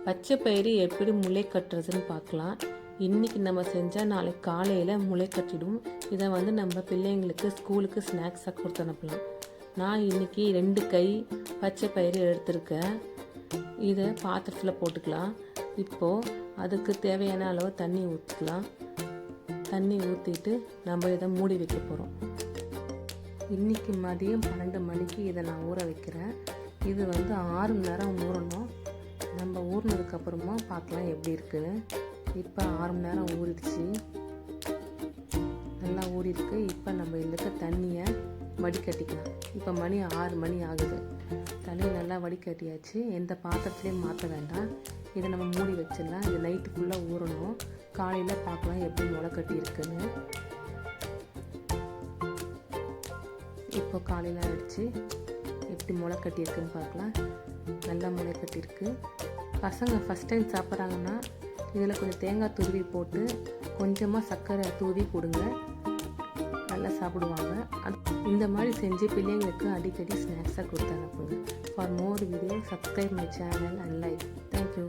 பச்சை பயிறு எப்படி முளை கட்டுறதுன்னு பார்க்கலாம். இன்றைக்கி நம்ம செஞ்சால் நாளைக்கு காலையில் முளை கட்டிடும். இதை நம்ம பிள்ளைங்களுக்கு ஸ்கூலுக்கு ஸ்நாக்ஸாக கொடுத்து அனுப்பலாம். நான் இன்றைக்கி 2 கை பச்சை பயிறு எடுத்திருக்கேன். இதை பாத்திரத்தில் போட்டுக்கலாம். இப்போது அதுக்கு தேவையான அளவு தண்ணி ஊற்றிக்கலாம். தண்ணி ஊற்றிட்டு நம்ம இதை மூடி வைக்க போகிறோம். இன்றைக்கி மதியம் 12 மணிக்கு இதை நான் ஊற வைக்கிறேன். இது 6 மணி நேரம் ஊறணும். நம்ம ஊறினதுக்கப்புறமா பார்க்கலாம் எப்படி இருக்குன்னு. இப்போ 6 மணி நேரம் ஊறிடுச்சு, நல்லா ஊறிருக்கு. இப்போ நம்ம இதுக்கு தண்ணியை வடிகட்டிக்கலாம். இப்போ மணி 6 மணி ஆகுது. தண்ணி நல்லா வடிகட்டியாச்சு. எந்த பாத்திரத்துலேயும் மாற்ற வேண்டாம். இதை நம்ம மூடி வச்சிடலாம். இது நைட்டு ஃபுல்லாக ஊறணும். காலையில் பார்க்கலாம் எப்படி முளை கட்டி இருக்குன்னு. இப்போ காலையில் ஆகிடுச்சு. எப்படி முளை கட்டி இருக்குன்னு பார்க்கலாம். நல்லா முளை கட்டியிருக்கு. பசங்க ஃபஸ்ட் டைம் சாப்பிட்றாங்கன்னா இதில் கொஞ்சம் தேங்காய் துருவி போட்டு கொஞ்சமாக சர்க்கரை தூவி கொடுங்க, நல்லா சாப்பிடுவாங்க. இந்த மாதிரி செஞ்சு பிள்ளைங்களுக்கு அடிக்கடி ஸ்நாக்ஸாக கொடுத்து அனுப்புங்க. For more video subscribe my channel and like. Thank you.